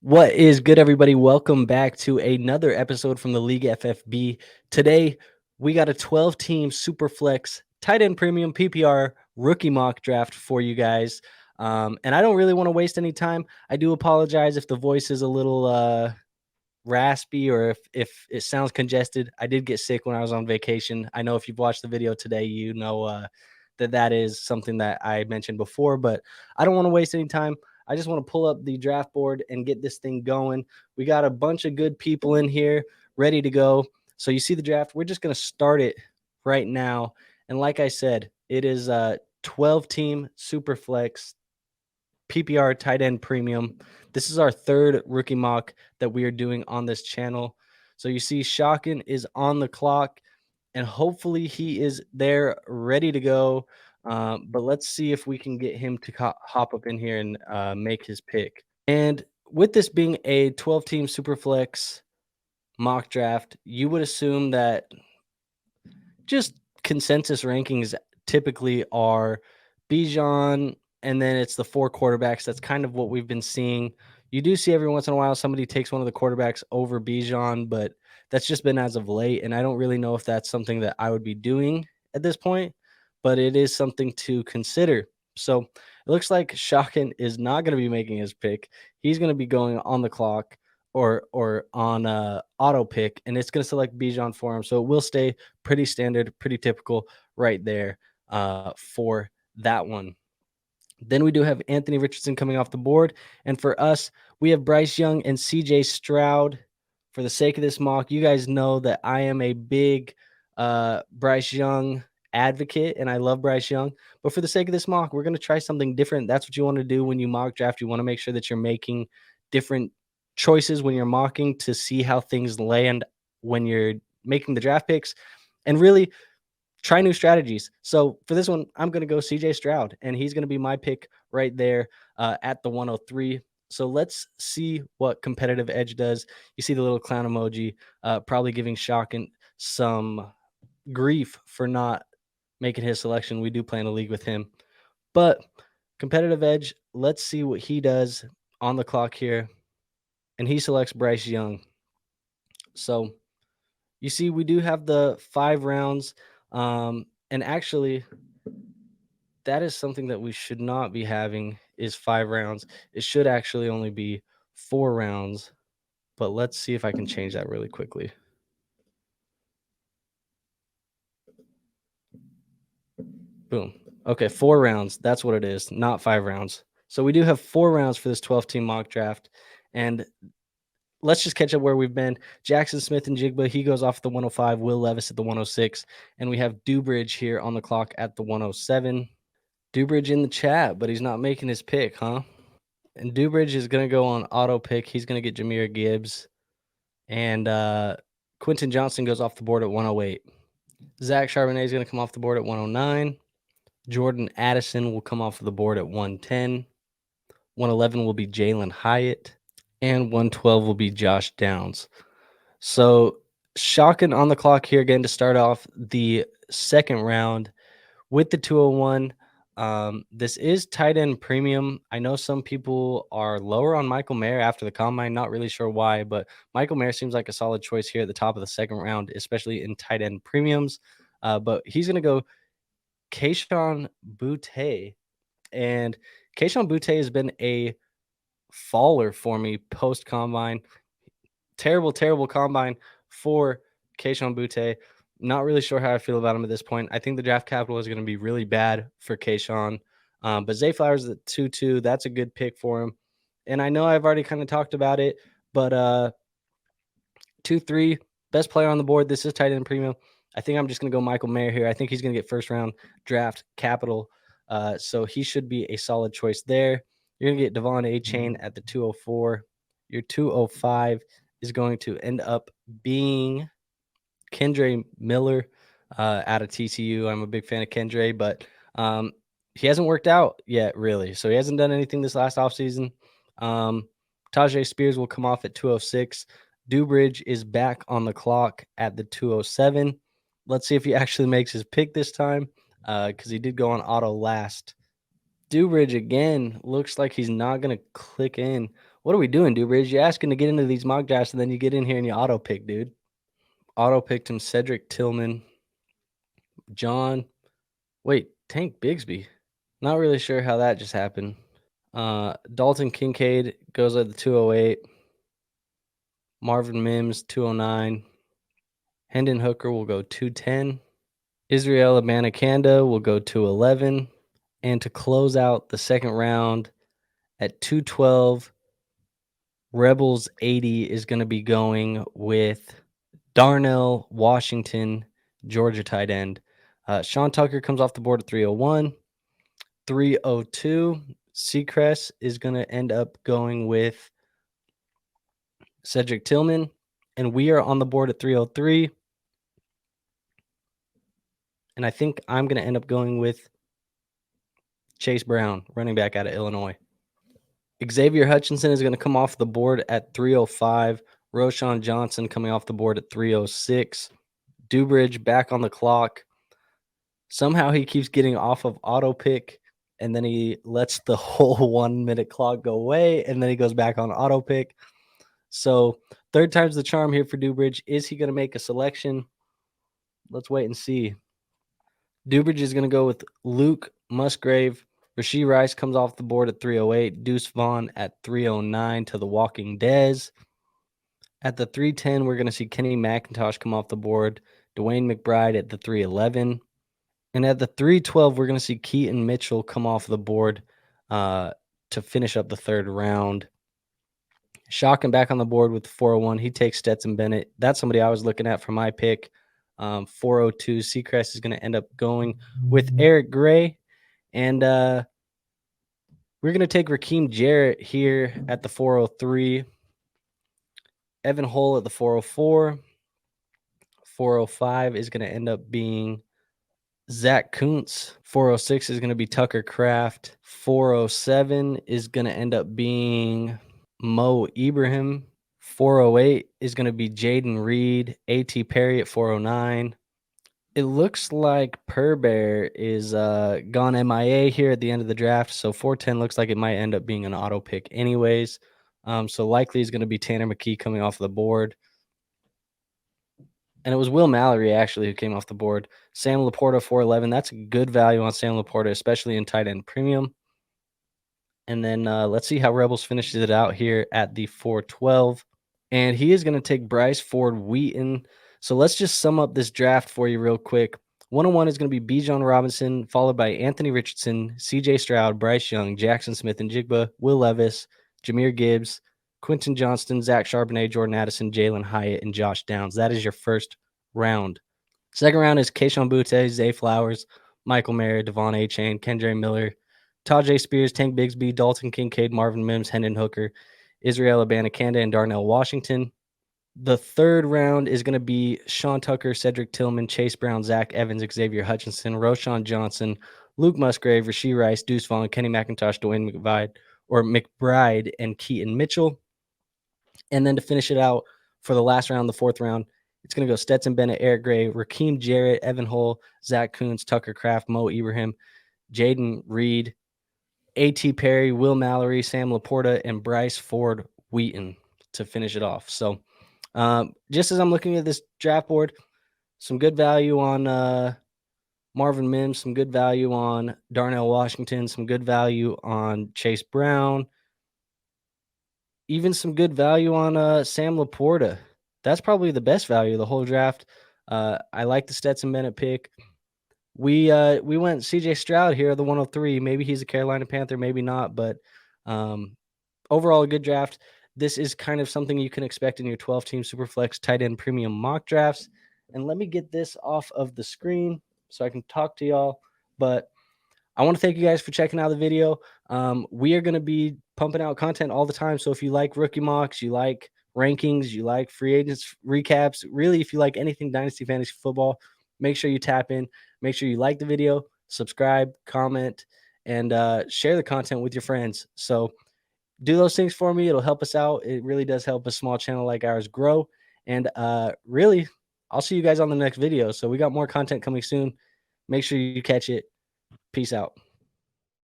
What is good, everybody? Welcome back to another episode from the League FFB. Today, we got a 12-team Superflex tight end premium PPR rookie mock draft for you guys. And I don't really want to waste any time. I do apologize if the voice is a little raspy or if it sounds congested. I did get sick when I was on vacation. I know if you've watched the video today, you know that is something that I mentioned before, but I don't want to waste any time. I just want to pull up the draft board and get this thing going. We got a bunch of good people in here ready to go. So you see the draft. We're just going to start it right now. And like I said, it is a 12-team Superflex PPR tight end premium. This is our third rookie mock that we are doing on this channel. So you see Shotgun is on the clock, and hopefully he is there ready to go. But let's see if we can get him to hop up in here and make his pick. And with this being a 12-team Superflex mock draft, you would assume that just consensus rankings typically are Bijan, and then it's the four quarterbacks. That's kind of what we've been seeing. You do see every once in a while somebody takes one of the quarterbacks over Bijan, but that's just been as of late. And I don't really know if that's something that I would be doing at this point, but it is something to consider. So it looks like Shotgun is not going to be making his pick. He's going to be going on the clock or on auto pick, and it's going to select Bijan for him. So it will stay pretty standard, pretty typical right there for that one. Then we do have Anthony Richardson coming off the board. And for us, we have Bryce Young and CJ Stroud. For the sake of this mock, you guys know that I am a big Bryce Young advocate, and I love Bryce Young. But for the sake of this mock, we're going to try something different. That's what you want to do when you mock draft. You want to make sure that you're making different choices when you're mocking to see how things land when you're making the draft picks. And really, try new strategies. So for this one, I'm going to go CJ Stroud, and he's going to be my pick right there at the 103. So let's see what competitive edge does. You see the little clown emoji, probably giving Shotgun some grief for not making his selection. We do play in a league with him. But competitive edge, let's see what he does on the clock here. And he selects Bryce Young. So you see, we do have the 5 rounds. And actually, that is something that we should not be having is 5 rounds. It should actually only be 4 rounds. But let's see if I can change that really quickly. Boom. Okay, 4 rounds. That's what it is, not 5 rounds. So we do have 4 rounds for this 12-team mock draft. And let's just catch up where we've been. Jackson Smith and Jigba, he goes off the 105. Will Levis at the 106. And we have Dubridge here on the clock at the 107. Dubridge in the chat, but he's not making his pick, huh? And Dubridge is going to go on auto pick. He's going to get Jahmyr Gibbs. And Quentin Johnson goes off the board at 108. Zach Charbonnet is going to come off the board at 109. Jordan Addison will come off of the board at 110. 111 will be Jalen Hyatt. And 112 will be Josh Downs. So Shotgun on the clock here again to start off the second round with the 201. This is tight end premium. I know some people are lower on Michael Mayer after the combine. Not really sure why, but Michael Mayer seems like a solid choice here at the top of the second round, especially in tight end premiums. But he's going to go Kayshon Boutte. And Kayshon Boutte has been a faller for me post-combine. Terrible combine for Kayshon Boutte. Not really sure how I feel about him at this point. I think the draft capital is going to be really bad for Kayshon. But Zay Flowers at 2-2, that's a good pick for him. And I know I've already kind of talked about it, but 2-3, best player on the board. This is tight end premium. I think I'm just going to go Michael Mayer here. I think he's going to get first-round draft capital. So he should be a solid choice there. You're going to get Devon A-Chain at the 204. Your 205 is going to end up being Kendre Miller out of TCU. I'm a big fan of Kendre, but he hasn't worked out yet, really. So he hasn't done anything this last offseason. Tajay Spears will come off at 206. Dubridge is back on the clock at the 207. Let's see if he actually makes his pick this time because he did go on auto last. Dubridge again looks like he's not going to click in. What are we doing, Dubridge? You're asking to get into these mock drafts, and then you get in here and you auto pick, dude. Auto picked him Cedric Tillman, John. Wait, Tank Bigsby. Not really sure how that just happened. Dalton Kincaid goes at the 208. Marvin Mims, 209. Hendon Hooker will go 210. Israel Abanikanda will go 211. And to close out the second round at 212, Rebels 80 is going to be going with Darnell Washington, Georgia tight end. Sean Tucker comes off the board at 301. 302, Seacrest is going to end up going with Cedric Tillman. And we are on the board at 303. And I think I'm going to end up going with Chase Brown, running back out of Illinois. Xavier Hutchinson is going to come off the board at 305. Roshan Johnson coming off the board at 306. Dubridge back on the clock. Somehow he keeps getting off of auto pick, and then he lets the whole 1 minute clock go away, and then he goes back on auto pick. So third time's the charm here for Dubridge. Is he going to make a selection? Let's wait and see. Dubridge is going to go with Luke Musgrave. Rashee Rice comes off the board at 308. Deuce Vaughn at 309 to the Walking Dez. At the 310, we're going to see Kenny McIntosh come off the board. Dwayne McBride at the 311. And at the 312, we're going to see Keaton Mitchell come off the board to finish up the third round. Shocking back on the board with the 401. He takes Stetson Bennett. That's somebody I was looking at for my pick. 402, Seacrest is going to end up going with Eric Gray. And we're going to take Rakeem Jarrett here at the 403. Evan Hull at the 404. 405 is going to end up being Zach Kuntz. 406 is going to be Tucker Kraft. 407 is going to end up being Mo Ibrahim. 408 is going to be Jaden Reed. A.T. Perry at 409. It looks like Purbear is gone MIA here at the end of the draft, so 410 looks like it might end up being an auto pick anyways. So likely is going to be Tanner McKee coming off the board. And it was Will Mallory, actually, who came off the board. Sam Laporta, 411. That's a good value on Sam Laporta, especially in tight end premium. And then let's see how Rebels finishes it out here at the 412. And he is going to take Bryce Ford Wheaton. So let's just sum up this draft for you real quick. 101 is going to be Bijan Robinson, followed by Anthony Richardson, CJ Stroud, Bryce Young, Jackson Smith and Jigba, Will Levis, Jahmyr Gibbs, Quentin Johnston, Zach Charbonnet, Jordan Addison, Jalen Hyatt, and Josh Downs. That is your first round. Second round is Kayshon Boutte, Zay Flowers, Michael Mayer, Devon Achane, Kendre Miller, Tajay Spears, Tank Bigsby, Dalton Kincaid, Marvin Mims, Hendon Hooker, Israel Abanikanda, and Darnell Washington. The third round is going to be Sean Tucker, Cedric Tillman, Chase Brown, Zach Evans, Xavier Hutchinson, Roshan Johnson, Luke Musgrave, Rashee Rice, Deuce Vaughn, Kenny McIntosh, Dwayne McBride, and Keaton Mitchell. And then to finish it out for the last round, the fourth round, it's going to go Stetson Bennett, Eric Gray, Rakeem Jarrett, Evan Hull, Zach Kuntz, Tucker Kraft, Mo Ibrahim, Jaden Reed, A.T. Perry, Will Mallory, Sam Laporta, and Bryce Ford Wheaton to finish it off. So just as I'm looking at this draft board, some good value on Marvin Mims, some good value on Darnell Washington, some good value on Chase Brown, even some good value on Sam Laporta. That's probably the best value of the whole draft. I like the Stetson Bennett pick. We went CJ Stroud here, the 103. Maybe he's a Carolina Panther, maybe not, but overall a good draft. This is kind of something you can expect in your 12-team Superflex tight end premium mock drafts. And let me get this off of the screen so I can talk to y'all. But I want to thank you guys for checking out the video. We are going to be pumping out content all the time. So if you like rookie mocks, you like rankings, you like free agents recaps, really, if you like anything Dynasty Fantasy Football, make sure you tap in. Make sure you like the video, subscribe, comment, and share the content with your friends. So do those things for me. It'll help us out. It really does help a small channel like ours grow. And really, I'll see you guys on the next video. So we got more content coming soon. Make sure you catch it. Peace out.